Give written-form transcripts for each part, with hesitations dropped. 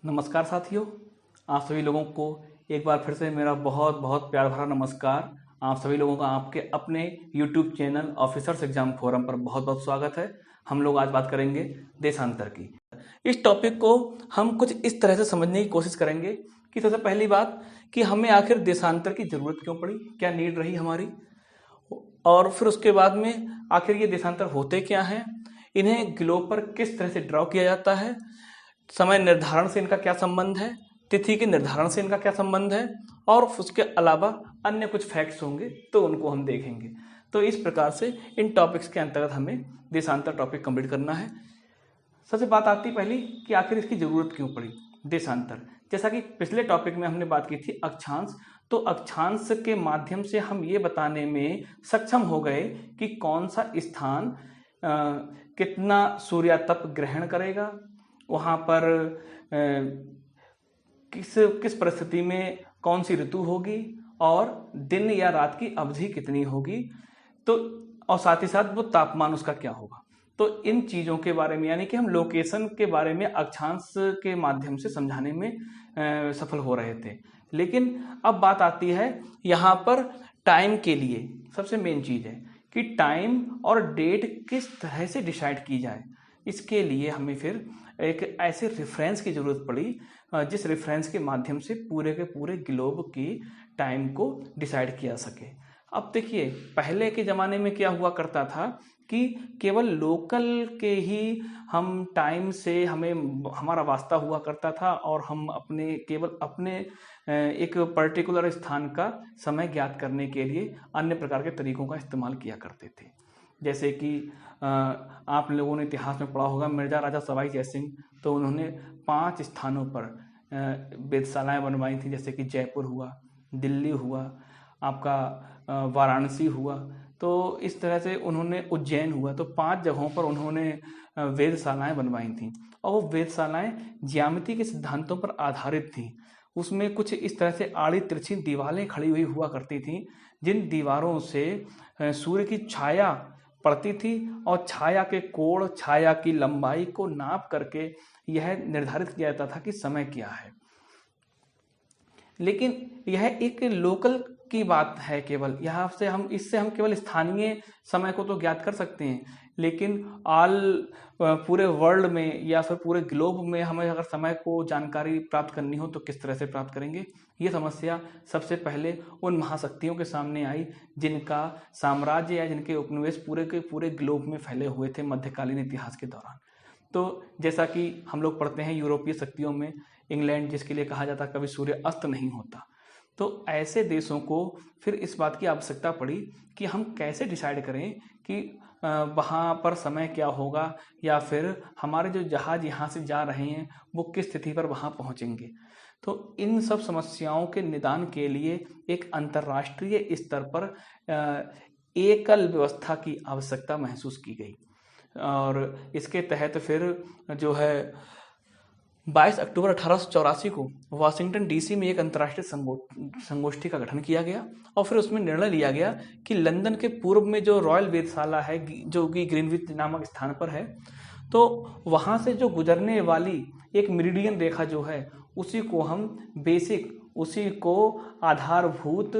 नमस्कार साथियों, आप सभी लोगों को एक बार फिर से मेरा बहुत बहुत प्यार भरा नमस्कार। आप सभी लोगों का आपके अपने YouTube channel officers exam forum पर बहुत बहुत स्वागत है। हम लोग आज बात करेंगे देशांतर की। इस टॉपिक को हम कुछ इस तरह से समझने की कोशिश करेंगे कि सबसे पहली बात कि हमें आखिर देशांतर की ज़रूरत क्यों पड़ी, क्या नीड रही हमारी, और फिर उसके बाद में आखिर ये देशांतर होते क्या हैं, इन्हें ग्लोब पर किस तरह से ड्रॉ किया जाता है, समय निर्धारण से इनका क्या संबंध है, तिथि के निर्धारण से इनका क्या संबंध है, और उसके अलावा अन्य कुछ फैक्ट्स होंगे तो उनको हम देखेंगे। तो इस प्रकार से इन टॉपिक्स के अंतर्गत हमें देशांतर टॉपिक कंप्लीट करना है। सबसे बात आती पहली कि आखिर इसकी जरूरत क्यों पड़ी देशांतर। जैसा कि पिछले टॉपिक में हमने बात की थी अक्षांश, तो अक्षांश के माध्यम से हम ये बताने में सक्षम हो गए कि कौन सा स्थान कितना सूर्यातप ग्रहण करेगा, वहाँ पर किस किस परिस्थिति में कौन सी ऋतु होगी और दिन या रात की अवधि कितनी होगी, तो और साथ ही साथ वो तापमान उसका क्या होगा। तो इन चीज़ों के बारे में यानी कि हम लोकेशन के बारे में अक्षांश के माध्यम से समझाने में सफल हो रहे थे। लेकिन अब बात आती है यहाँ पर टाइम के लिए। सबसे मेन चीज़ है कि टाइम और डेट किस तरह से डिसाइड की जाए। इसके लिए हमें फिर एक ऐसे रेफरेंस की ज़रूरत पड़ी जिस रेफरेंस के माध्यम से पूरे के पूरे ग्लोब की टाइम को डिसाइड किया सके। अब देखिए, पहले के ज़माने में क्या हुआ करता था कि केवल लोकल के ही हम टाइम से हमें हमारा वास्ता हुआ करता था और हम केवल अपने एक पर्टिकुलर स्थान का समय ज्ञात करने के लिए अन्य प्रकार के तरीकों का इस्तेमाल किया करते थे। जैसे कि आप लोगों ने इतिहास में पढ़ा होगा मिर्जा राजा सवाई जय सिंह, तो उन्होंने 5 स्थानों पर वेधशालाएँ बनवाई थी, जैसे कि जयपुर हुआ, दिल्ली हुआ, आपका वाराणसी हुआ। तो इस तरह से उन्होंने उज्जैन हुआ, तो 5 जगहों पर उन्होंने वेधशालाएँ बनवाई थी और वो वेधशालाएँ ज्यामिति के सिद्धांतों पर आधारित थी। उसमें कुछ इस तरह से आड़ी तिरछी दीवारें खड़ी हुई हुआ करती थीं, जिन दीवारों से सूर्य की छाया पड़ती थी और छाया के कोण, छाया की लंबाई को नाप करके यह निर्धारित किया जाता था कि समय क्या है। लेकिन यह एक लोकल की बात है, केवल यहाँ से इससे हम केवल स्थानीय समय को तो ज्ञात कर सकते हैं, लेकिन पूरे वर्ल्ड में या फिर पूरे ग्लोब में हमें अगर समय को जानकारी प्राप्त करनी हो तो किस तरह से प्राप्त करेंगे। ये समस्या सबसे पहले उन महाशक्तियों के सामने आई जिनका साम्राज्य या जिनके उपनिवेश पूरे के पूरे ग्लोब में फैले हुए थे मध्यकालीन इतिहास के दौरान। तो जैसा कि हम लोग पढ़ते हैं यूरोपीय शक्तियों में इंग्लैंड, जिसके लिए कहा जाता कभी सूर्य अस्त नहीं होता। तो ऐसे देशों को फिर इस बात की आवश्यकता पड़ी कि हम कैसे डिसाइड करें कि वहाँ पर समय क्या होगा, या फिर हमारे जो जहाज यहाँ से जा रहे हैं वो किस तिथि पर वहाँ पहुँचेंगे। तो इन सब समस्याओं के निदान के लिए एक अंतर्राष्ट्रीय स्तर पर एकल व्यवस्था की आवश्यकता महसूस की गई और इसके तहत फिर जो है 22 अक्टूबर 1884 को वाशिंगटन डीसी में एक अंतर्राष्ट्रीय संगोष्ठी का गठन किया गया और फिर उसमें निर्णय लिया गया कि लंदन के पूर्व में जो रॉयल वेधशाला है, जो कि ग्रीनविच नामक स्थान पर है, तो वहाँ से जो गुजरने वाली एक मेरिडियन रेखा जो है उसी को हम उसी को आधारभूत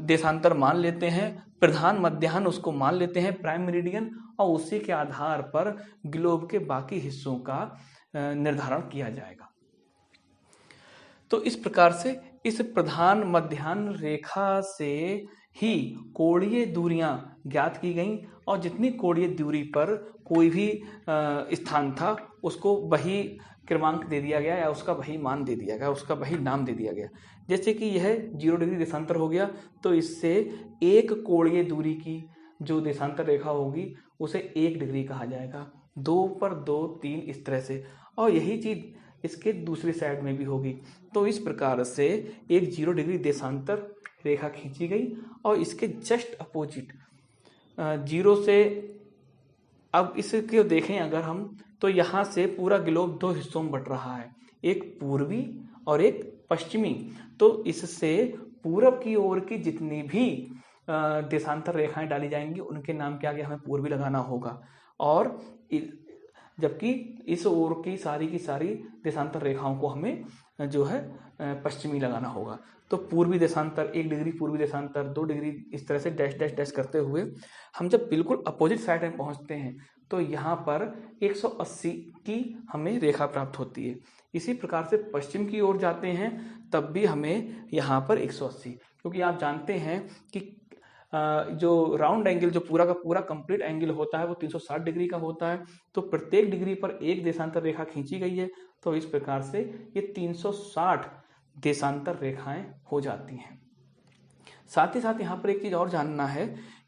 देशांतर मान लेते हैं, प्रधान मध्याह्न उसको मान लेते हैं प्राइम मेरिडियन, और उसी के आधार पर ग्लोब के बाकी हिस्सों का निर्धारण किया जाएगा। तो इस प्रकार से इस प्रधान मध्याह्न रेखा से ही कोणीय दूरियां ज्ञात की गईं और जितनी कोणीय दूरी पर कोई भी स्थान था उसको वही क्रमांक दे दिया गया या उसका वही मान दे दिया गया, उसका वही नाम दे दिया गया। जैसे कि यह 0 डिग्री देशांतर हो गया, तो इससे एक कोणीय दूरी की जो देशांतर रेखा होगी उसे 1 डिग्री कहा जाएगा। 2 पर 2, 3 इस तरह से, और यही चीज़ इसके दूसरी साइड में भी होगी। तो इस प्रकार से एक 0 डिग्री देशांतर रेखा खींची गई और इसके जस्ट अपोजिट 0 से, अब इसके देखें अगर हम, तो यहाँ से पूरा ग्लोब 2 हिस्सों में बट रहा है, एक पूर्वी और एक पश्चिमी। तो इससे पूरब की ओर की जितनी भी देशांतर रेखाएं डाली जाएंगी उनके नाम के आगे हमें पूर्वी लगाना होगा, और जबकि इस ओर की सारी देशांतर रेखाओं को हमें जो है पश्चिमी लगाना होगा। तो पूर्वी देशांतर 1 डिग्री, पूर्वी देशांतर 2 डिग्री, इस तरह से डैश डैश डैश करते हुए हम जब बिल्कुल अपोजिट साइड में पहुंचते हैं तो यहाँ पर 180 की हमें रेखा प्राप्त होती है। इसी प्रकार से पश्चिम की ओर जाते हैं तब भी हमें यहाँ पर 180, क्योंकि आप जानते हैं कि जो राउंड एंगल, जो पूरा का पूरा कंप्लीट एंगल होता है वो 360 डिग्री का होता है। तो प्रत्येक डिग्री पर एक देशांतर रेखा खींची गई है, तो इस प्रकार से ये 360 देशांतर रेखाएं हो जाती हैं। साथ ही साथ यहाँ पर एक चीज और जानना है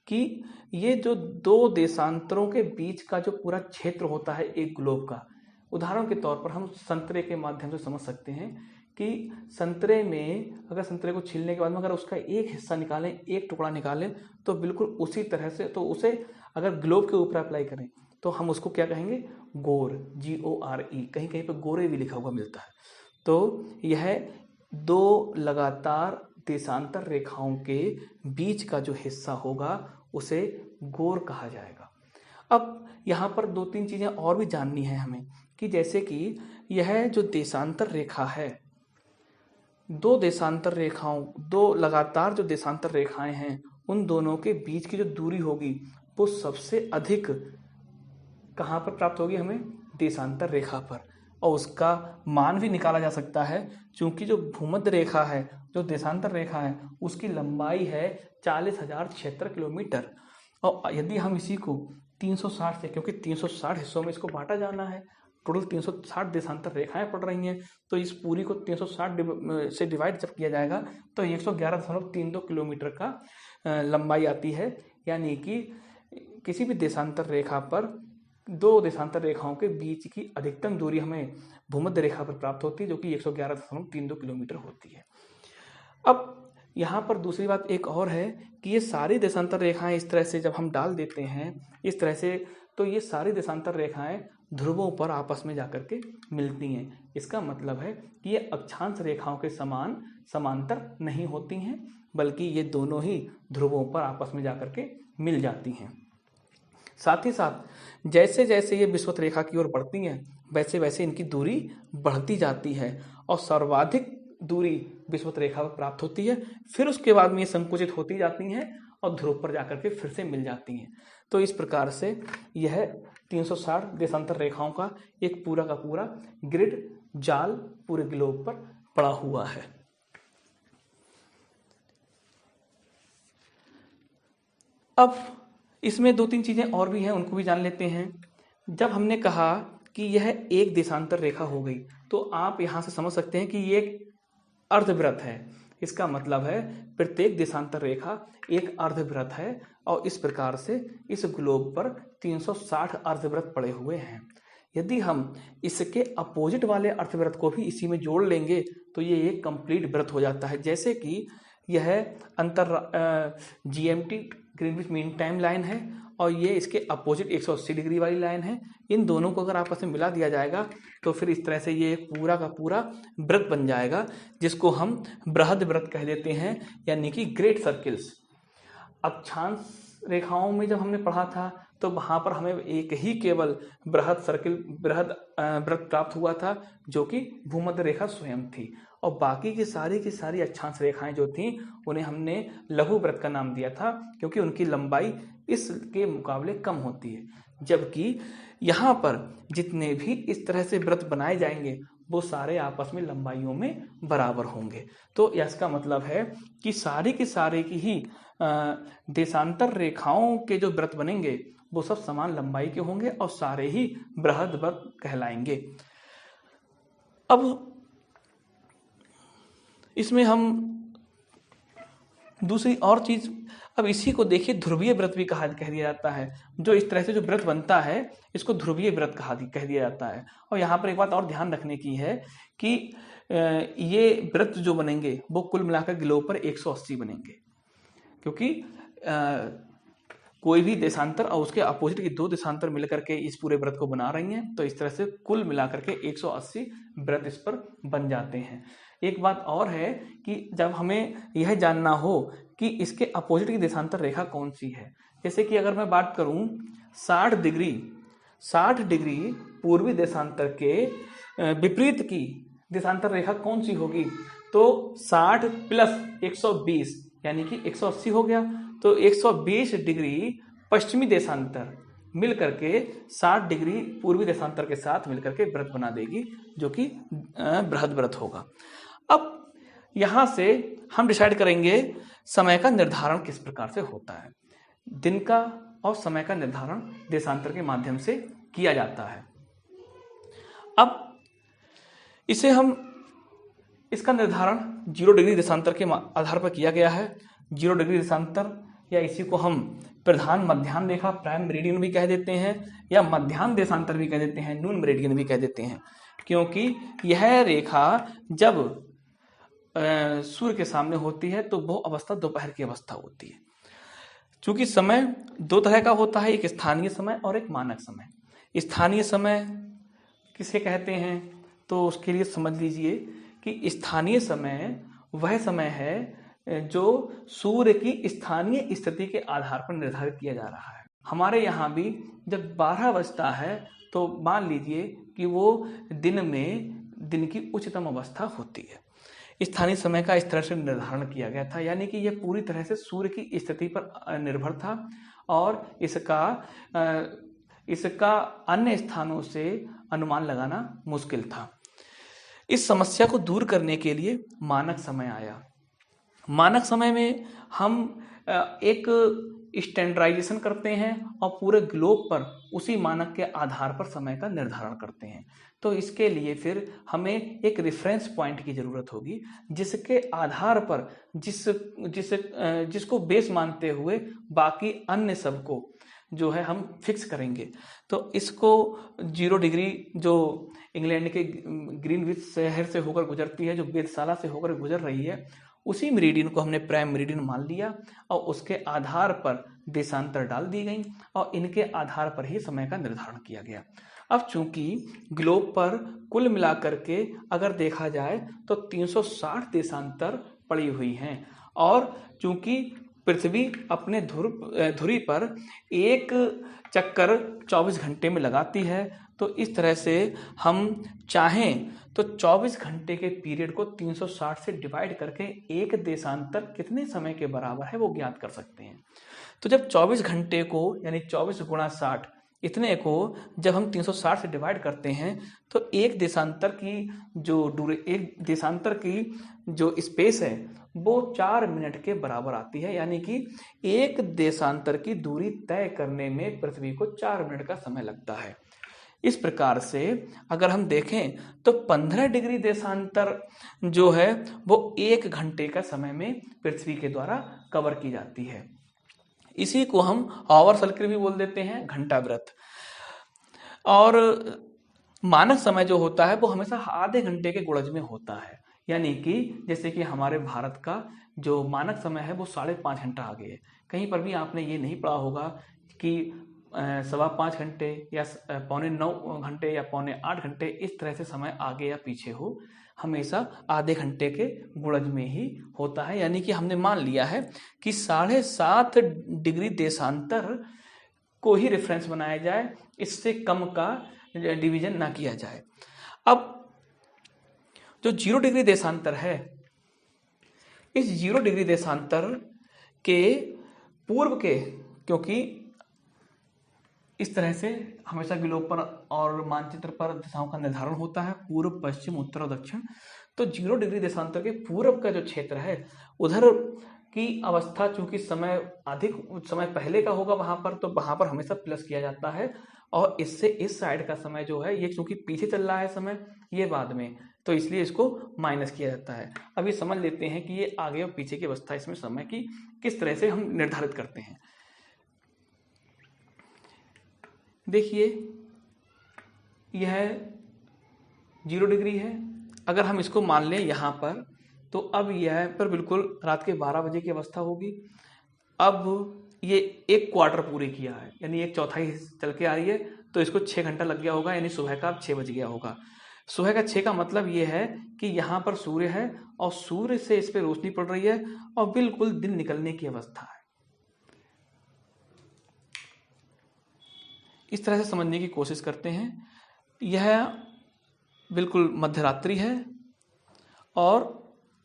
कि ये जो दो देशांतरों के बीच का जो पूरा क्षेत्र होता है एक ग्लोब का, उदाहरण के तौर पर हम संतरे के माध्यम से समझ सकते हैं कि संतरे में अगर संतरे को छीलने के बाद में अगर उसका एक हिस्सा निकालें, एक टुकड़ा निकालें, तो बिल्कुल उसी तरह से, तो उसे अगर ग्लोब के ऊपर अप्लाई करें तो हम उसको क्या कहेंगे, गोर, GORE। कहीं कहीं पर गोरे भी लिखा हुआ मिलता है। तो यह दो लगातार देशांतर रेखाओं के बीच का जो हिस्सा होगा उसे गोर कहा जाएगा। अब यहाँ पर 2-3 चीजें और भी जाननी है हमें, कि जैसे कि यह जो देशांतर रेखा है, दो देशांतर रेखाओं, दो लगातार जो देशांतर रेखाएं हैं, उन दोनों के बीच की जो दूरी होगी वो सबसे अधिक कहाँ पर प्राप्त होगी हमें, देशांतर रेखा पर। और उसका मान भी निकाला जा सकता है, क्योंकि जो भूमध्य रेखा है, जो देशांतर रेखा है, उसकी लंबाई है 40,076 किलोमीटर। और यदि हम इसी को 360 से, क्योंकि 360 हिस्सों में इसको बांटा जाना है, टोटल 360 देशांतर रेखाएं पड़ रही हैं, तो इस पूरी को 360 से डिवाइड जब किया जाएगा तो 111.32 किलोमीटर का लंबाई आती है। यानी कि किसी भी देशांतर रेखा पर दो देशांतर रेखाओं के बीच की अधिकतम दूरी हमें भूमध्य रेखा पर प्राप्त होती है, जो कि 111.32 किलोमीटर होती है। अब यहाँ पर दूसरी बात एक और है कि ये सारी देशांतर रेखाएं इस तरह से जब हम डाल देते हैं इस तरह से, तो ये सारी देशांतर रेखाएं ध्रुवों पर आपस में जाकर के मिलती हैं। इसका मतलब है कि ये अक्षांश रेखाओं के समान समांतर नहीं होती हैं, बल्कि ये दोनों ही ध्रुवों पर आपस में जाकर के मिल जाती हैं। साथ ही साथ जैसे जैसे ये विषुवत रेखा की ओर बढ़ती हैं, वैसे वैसे इनकी दूरी बढ़ती जाती है और सर्वाधिक दूरी विषुवत रेखा पर प्राप्त होती है। फिर उसके बाद में ये संकुचित होती जाती हैं और ध्रुव पर जाकर के फिर से मिल जाती हैं। तो इस प्रकार से यह 360 देशांतर रेखाओं का एक पूरा का पूरा ग्रिड जाल पूरे ग्लोब पर पड़ा हुआ है। अब इसमें 2-3 चीजें और भी हैं, उनको भी जान लेते हैं। जब हमने कहा कि यह एक देशांतर रेखा हो गई, तो आप यहां से समझ सकते हैं कि ये एक अर्धवृत्त है। इसका मतलब है प्रत्येक देशांतर रेखा एक अर्धवृत्त है और इस प्रकार से इस ग्लोब पर 360 अर्धवृत्त पड़े हुए हैं। यदि हम इसके अपोजिट वाले अर्धवृत्त को भी इसी में जोड़ लेंगे तो ये एक कंप्लीट वृत्त हो जाता है। जैसे कि यह GMT Greenwich mean time line है और ये इसके अपोजिट 180 डिग्री वाली लाइन है। इन दोनों को अगर आपस में मिला दिया जाएगा तो फिर इस तरह से ये पूरा का पूरा वृत्त बन जाएगा, जिसको हम बृहद वृत्त कह देते हैं, यानी कि ग्रेट सर्किल्स। अक्षांश रेखाओं में जब हमने पढ़ा था तो वहां पर हमें एक ही केवल बृहद वृत्त प्राप्त हुआ था, जो कि भूमध्य रेखा स्वयं थी, और बाकी की सारी अक्षांश रेखाएं जो थीं उन्हें हमने लघु वृत्त का नाम दिया था, क्योंकि उनकी लंबाई इसके मुकाबले कम होती है। जबकि यहाँ पर जितने भी इस तरह से वृत्त बनाए जाएंगे वो सारे आपस में लंबाइयों में बराबर होंगे। तो इसका मतलब है कि सारी की ही देशांतर रेखाओं के जो वृत्त बनेंगे वो सब समान लंबाई के होंगे और सारे ही बृहद वृत्त कहलाएंगे। अब इसमें हम दूसरी और चीज, अब इसी को देखिए ध्रुवीय व्रत भी कह दिया जाता है। जो इस तरह से जो व्रत बनता है इसको ध्रुवीय व्रत कह दिया जाता है। और यहाँ पर एक बात और ध्यान रखने की है कि ये व्रत जो बनेंगे वो कुल मिलाकर ग्लोब पर 180 बनेंगे, क्योंकि कोई भी देशांतर और उसके अपोजिट की दो देशांतर मिलकर के इस पूरे व्रत को बना रही हैं। तो इस तरह से कुल मिलाकर के 180 व्रत इस पर बन जाते हैं। एक बात और है कि जब हमें यह जानना हो कि इसके अपोजिट की देशांतर रेखा कौन सी है, जैसे कि अगर मैं बात करूं 60 डिग्री पूर्वी देशांतर के विपरीत की देशांतर रेखा कौन सी होगी? तो 60 प्लस 120 यानी कि 180 हो गया। तो 120 डिग्री पश्चिमी देशांतर मिल करके 60 डिग्री पूर्वी देशांतर के साथ मिलकर के व्रत बना देगी, जो कि बृहद व्रत होगा। अब यहाँ से हम डिसाइड करेंगे समय का निर्धारण किस प्रकार से होता है। दिन का और समय का निर्धारण देशांतर के माध्यम से किया जाता है। अब इसका निर्धारण 0 डिग्री देशांतर के आधार पर किया गया है। 0 डिग्री देशांतर या इसी को हम प्रधान मध्याह्न रेखा प्राइम मेरिडियन भी कह देते हैं, या मध्याह्न देशांतर भी कह देते हैं, नून मेरिडियन भी कह देते हैं, क्योंकि यह रेखा जब सूर्य के सामने होती है तो वो अवस्था दोपहर की अवस्था होती है। चूंकि समय दो तरह का होता है, एक स्थानीय समय और एक मानक समय। स्थानीय समय किसे कहते हैं? तो उसके लिए समझ लीजिए कि स्थानीय समय वह समय है जो सूर्य की स्थानीय स्थिति के आधार पर निर्धारित किया जा रहा है। हमारे यहाँ भी जब 12 बजता है तो मान लीजिए कि वो दिन की उच्चतम अवस्था होती है। स्थानीय समय का इस तरह से निर्धारण किया गया था, यानी कि यह पूरी तरह से सूर्य की स्थिति पर निर्भर था और इसका अन्य स्थानों से अनुमान लगाना मुश्किल था। इस समस्या को दूर करने के लिए मानक समय आया। मानक समय में हम एक स्टैंडर्डाइजेशन करते हैं और पूरे ग्लोब पर उसी मानक के आधार पर समय का निर्धारण करते हैं। तो इसके लिए फिर हमें एक रेफरेंस पॉइंट की जरूरत होगी, जिसके आधार पर जिसको बेस मानते हुए बाकी अन्य सबको जो है हम फिक्स करेंगे। तो इसको 0 डिग्री जो इंग्लैंड के ग्रीनविच शहर से होकर गुजरती है, जो वेधशाला से होकर गुजर रही है, उसी मेरिडियन को हमने प्राइम मेरिडियन मान लिया और उसके आधार पर देशांतर डाल दी गई और इनके आधार पर ही समय का निर्धारण किया गया। अब चूंकि ग्लोब पर कुल मिलाकर के अगर देखा जाए तो 360 देशांतर पड़ी हुई हैं और चूंकि पृथ्वी अपने धुरी पर एक चक्कर 24 घंटे में लगाती है, तो इस तरह से हम चाहें तो 24 घंटे के पीरियड को 360 से डिवाइड करके एक देशांतर कितने समय के बराबर है वो ज्ञात कर सकते हैं। तो जब 24 घंटे को यानी 24 गुणा 60 इतने को जब हम 360 से डिवाइड करते हैं तो एक देशांतर की जो स्पेस है वो 4 मिनट के बराबर आती है, यानी कि एक देशांतर की दूरी तय करने में पृथ्वी को 4 मिनट का समय लगता है। इस प्रकार से अगर हम देखें तो 15 डिग्री देशांतर जो है वो 1 घंटे का समय में पृथ्वी के द्वारा कवर की जाती है। इसी को हम आवर सर्किल भी बोल देते हैं, घंटा व्रत। और मानक समय जो होता है वो हमेशा आधे घंटे के गुणज में होता है, यानी कि जैसे कि हमारे भारत का जो मानक समय है वो 5.5 घंटा आगे है। कहीं पर भी आपने ये नहीं पढ़ा होगा कि 5.25 घंटे या 9:15 घंटे या 7:45 घंटे इस तरह से समय आगे या पीछे हो, हमेशा आधे घंटे के गुणज में ही होता है। यानी कि हमने मान लिया है कि 7.5 डिग्री देशांतर को ही रेफरेंस बनाया जाए, इससे कम का डिवीजन ना किया जाए। अब जो 0 डिग्री देशांतर है, इस 0 डिग्री देशांतर के पूर्व के, क्योंकि इस तरह से हमेशा ग्लोब पर और मानचित्र पर दिशाओं का निर्धारण होता है, पूर्व, पश्चिम, उत्तर और दक्षिण। तो 0 डिग्री देशांतर के पूर्व का जो क्षेत्र है उधर की अवस्था चूंकि अधिक समय पहले का होगा वहां पर, तो वहां पर हमेशा प्लस किया जाता है। और इससे इस साइड का समय जो है ये चूंकि पीछे चल रहा है समय, ये बाद में, तो इसलिए इसको माइनस किया जाता है। अब ये समझ लेते हैं कि ये आगे और पीछे की अवस्था इसमें समय की किस तरह से हम निर्धारित करते हैं। देखिए यह 0 डिग्री है, अगर हम इसको मान लें यहाँ पर, तो अब यह पर बिल्कुल रात के 12 बजे की अवस्था होगी। अब ये 1 क्वार्टर पूरे किया है, यानी 1/4 चल के आ रही है, तो इसको 6 घंटा लग गया होगा, यानी सुबह का अब 6 बज गया होगा। सुबह का 6 का मतलब ये है कि यहाँ पर सूर्य है और सूर्य से इस पर रोशनी पड़ रही है और बिल्कुल दिन निकलने की अवस्था है। इस तरह से समझने की कोशिश करते हैं। यह बिल्कुल मध्यरात्रि है और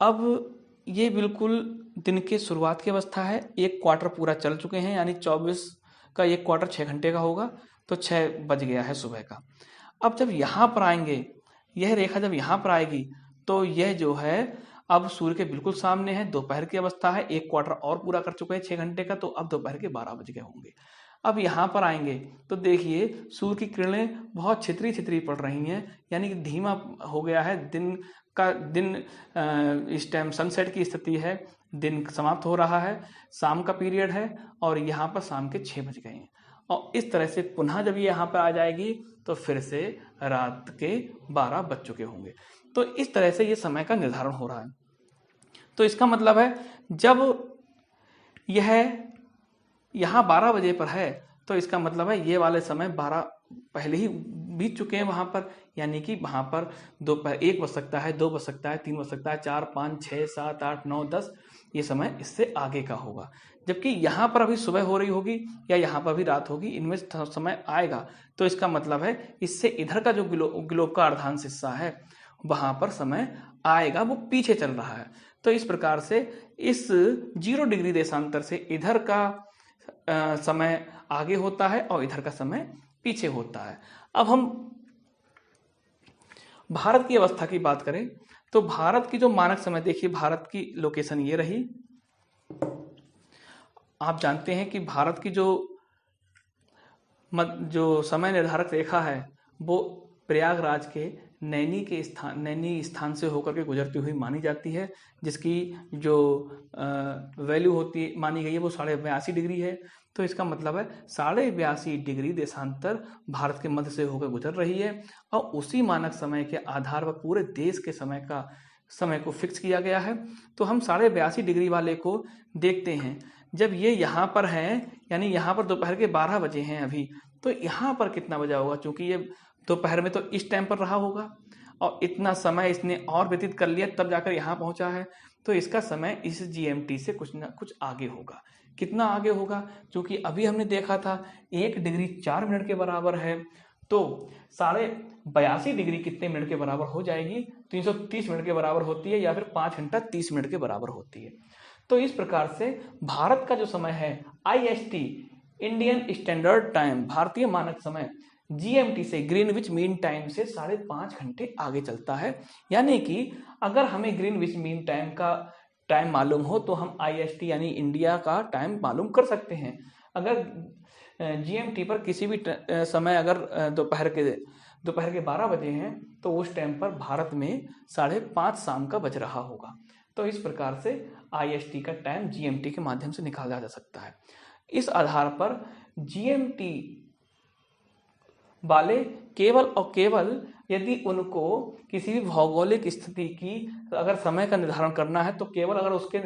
अब ये बिल्कुल दिन के शुरुआत की अवस्था है। एक क्वार्टर पूरा चल चुके हैं, यानी 24 का एक क्वार्टर 6 घंटे का होगा, तो 6 बज गया है सुबह का। अब जब यहाँ पर आएंगे, यह रेखा जब यहाँ पर आएगी तो यह जो है अब सूर्य के बिल्कुल सामने है, दोपहर की अवस्था है, एक क्वार्टर और पूरा कर चुके हैं 6 घंटे का, तो अब दोपहर के 12 बज गए होंगे। अब यहाँ पर आएंगे तो देखिए सूर्य की किरणें बहुत छितरी छितरी पड़ रही हैं, यानी कि धीमा हो गया है दिन इस टाइम सनसेट की स्थिति है, दिन समाप्त हो रहा है, शाम का पीरियड है और यहाँ पर शाम के 6 बज गए हैं। और इस तरह से पुनः जब ये यहाँ पर आ जाएगी तो फिर से रात के 12 बज चुके होंगे। तो इस तरह से ये समय का निर्धारण हो रहा है। तो इसका मतलब है जब यह यहाँ 12 बजे पर है तो इसका मतलब है ये वाले समय 12 पहले ही बीत चुके हैं वहां पर, यानी कि वहां पर दोपहर 1 बज सकता है, 2 बज सकता है, 3 बज सकता है, 4, 5, 6, 7, 8, 9, 10, ये समय इससे आगे का होगा। जबकि यहाँ पर अभी सुबह हो रही होगी या यहाँ पर भी रात होगी, इनमें समय आएगा। तो इसका मतलब है इससे इधर का जो ग्लोब का अर्धांश हिस्सा है वहां पर समय आएगा, वो पीछे चल रहा है। तो इस प्रकार से इस 0 डिग्री देशांतर से इधर का समय आगे होता है और इधर का समय पीछे होता है। अब हम भारत की अवस्था की बात करें तो भारत की जो मानक समय, देखिए भारत की लोकेशन ये रही। आप जानते हैं कि भारत की जो समय निर्धारक रेखा है वो प्रयागराज के नैनी स्थान से होकर के गुजरती हुई मानी जाती है, जिसकी जो वैल्यू होती मानी गई है वो 82.5 डिग्री है। तो इसका मतलब है 82.5 डिग्री देशांतर भारत के मध्य से होकर गुजर रही है और उसी मानक समय के आधार पर पूरे देश के समय को फिक्स किया गया है। तो हम 82.5 डिग्री वाले को देखते हैं। जब ये यहाँ पर है, यानी यहाँ पर दोपहर के 12 बजे हैं अभी, तो यहाँ पर कितना बजा होगा, क्योंकि ये दोपहर में तो इस टाइम पर रहा होगा और इतना समय इसने और व्यतीत कर लिया तब जाकर यहाँ पहुंचा है। तो इसका समय इस GMT से कुछ ना कुछ आगे होगा। कितना आगे होगा, क्योंकि अभी हमने देखा था 1 डिग्री 4 मिनट के बराबर है, तो 82.5 डिग्री कितने मिनट के बराबर हो जाएगी, 330 मिनट के बराबर होती है, या फिर 5 घंटा 30 मिनट के बराबर होती है। तो इस प्रकार से भारत का जो समय है IST, इंडियन स्टैंडर्ड टाइम, भारतीय मानक समय, GMT से, ग्रीनविच मीन टाइम से 5.5 घंटे आगे चलता है। यानी कि अगर हमें ग्रीनविच मीन टाइम का टाइम मालूम हो तो हम IST यानी इंडिया का टाइम मालूम कर सकते हैं। अगर GMT पर किसी भी समय अगर दोपहर के 12 बजे हैं तो उस टाइम पर भारत में 5:30 शाम का बज रहा होगा। तो इस प्रकार से IST का टाइम GMT के माध्यम से निकाला जा सकता है। इस आधार पर GMT वाले केवल और केवल यदि उनको किसी भी भौगोलिक स्थिति की अगर समय का निर्धारण करना है तो केवल अगर उसके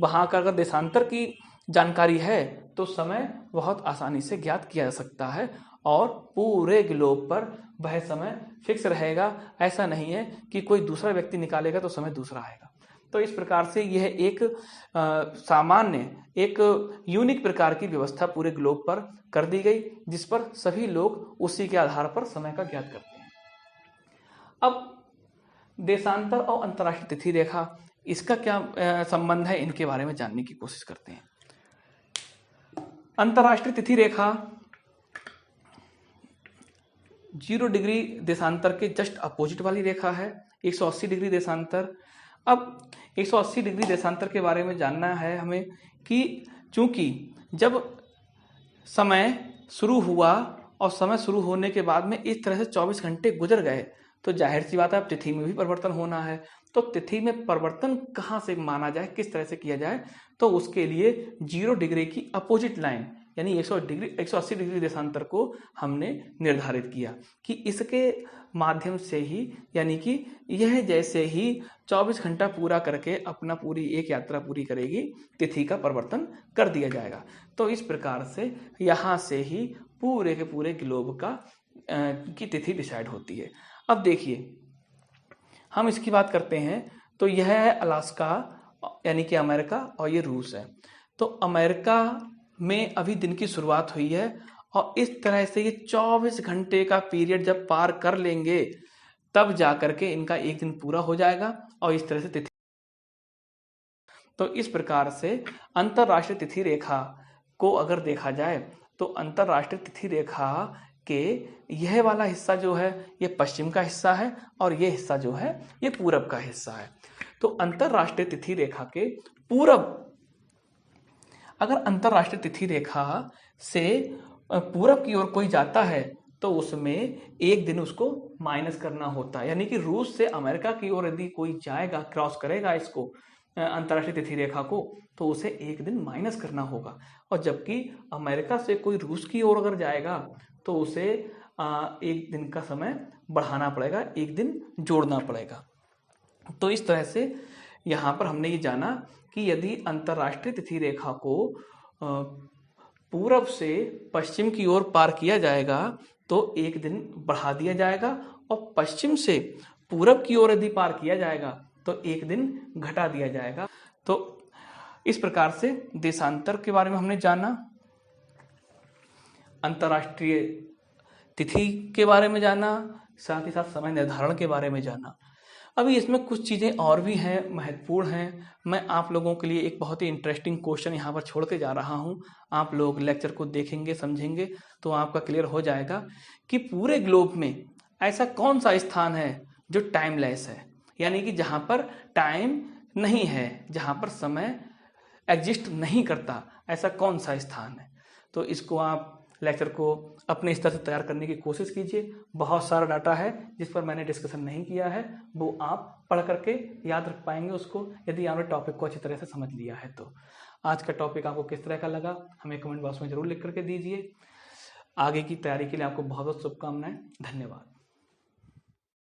वहाँ का अगर देशांतर की जानकारी है तो समय बहुत आसानी से ज्ञात किया जा सकता है और पूरे ग्लोब पर वह समय फिक्स रहेगा। ऐसा नहीं है कि कोई दूसरा व्यक्ति निकालेगा तो समय दूसरा आएगा। तो इस प्रकार से यह एक सामान्य, एक यूनिक प्रकार की व्यवस्था पूरे ग्लोब पर कर दी गई, जिस पर सभी लोग उसी के आधार पर समय का ज्ञात करते हैं। अब देशांतर और अंतर्राष्ट्रीय तिथि रेखा, इसका क्या संबंध है, इनके बारे में जानने की कोशिश करते हैं। अंतर्राष्ट्रीय तिथि रेखा 0 डिग्री देशांतर के जस्ट अपोजिट वाली रेखा है, 180 डिग्री देशांतर। अब 180 डिग्री देशांतर के बारे में जानना है हमें कि चूंकि जब समय शुरू हुआ और समय शुरू होने के बाद में इस तरह से 24 घंटे गुजर गए तो जाहिर सी बात है अब तिथि में भी परिवर्तन होना है। तो तिथि में परिवर्तन कहाँ से माना जाए, किस तरह से किया जाए, तो उसके लिए 0 डिग्री की अपोजिट लाइन यानी 180 डिग्री देशांतर को हमने निर्धारित किया कि इसके माध्यम से ही, यानी कि यह जैसे ही 24 घंटा पूरा करके अपना पूरी एक यात्रा पूरी करेगी, तिथि का परिवर्तन कर दिया जाएगा। तो इस प्रकार से यहाँ से ही पूरे के पूरे ग्लोब की तिथि डिसाइड होती है। अब देखिए हम इसकी बात करते हैं तो यह है अलास्का यानी कि अमेरिका और ये रूस है। तो अमेरिका में अभी दिन की शुरुआत हुई है और इस तरह से ये 24 घंटे का पीरियड जब पार कर लेंगे तब जाकर के इनका एक दिन पूरा हो जाएगा और इस तरह से तिथि। तो इस प्रकार से अंतरराष्ट्रीय तिथि रेखा को अगर देखा जाए तो अंतरराष्ट्रीय तिथि रेखा के यह वाला हिस्सा जो है ये पश्चिम का हिस्सा है और ये हिस्सा जो है ये पूरब का हिस्सा है। तो अंतरराष्ट्रीय तिथि रेखा के पूरब, अगर अंतरराष्ट्रीय तिथि रेखा से पूरब की ओर कोई जाता है तो उसमें एक दिन उसको माइनस करना होता है, यानी कि रूस से अमेरिका की ओर यदि कोई जाएगा, क्रॉस करेगा इसको अंतरराष्ट्रीय तिथि रेखा को, तो उसे एक दिन माइनस करना होगा। और जबकि अमेरिका से कोई रूस की ओर अगर जाएगा तो उसे एक दिन का समय बढ़ाना पड़ेगा, एक दिन जोड़ना पड़ेगा। तो इस तरह से यहाँ पर हमने ये जाना कि यदि अंतरराष्ट्रीय तिथि रेखा को पूरब से पश्चिम की ओर पार किया जाएगा तो एक दिन बढ़ा दिया जाएगा, और पश्चिम से पूरब की ओर यदि पार किया जाएगा तो एक दिन घटा दिया जाएगा। तो इस प्रकार से देशांतर के बारे में हमने जाना, अंतरराष्ट्रीय तिथि के बारे में जाना, साथ ही साथ समय निर्धारण के बारे में जाना। अभी इसमें कुछ चीज़ें और भी हैं, महत्वपूर्ण हैं। मैं आप लोगों के लिए एक बहुत ही इंटरेस्टिंग क्वेश्चन यहाँ पर छोड़ के जा रहा हूँ। आप लोग लेक्चर को देखेंगे, समझेंगे तो आपका क्लियर हो जाएगा कि पूरे ग्लोब में ऐसा कौन सा स्थान है जो टाइमलेस है, यानी कि जहाँ पर टाइम नहीं है, जहाँ पर समय एग्जिस्ट नहीं करता, ऐसा कौन सा स्थान है। तो इसको आप लेक्चर को अपने स्तर से तैयार करने की कोशिश कीजिए। बहुत सारा डाटा है जिस पर मैंने डिस्कशन नहीं किया है, वो आप पढ़ करके याद रख पाएंगे उसको, यदि आपने टॉपिक को अच्छी तरह से समझ लिया है। तो आज का टॉपिक आपको किस तरह का लगा हमें कमेंट बॉक्स में जरूर लिख करके दीजिए। आगे की तैयारी के लिए आपको बहुत बहुत शुभकामनाएं। धन्यवाद।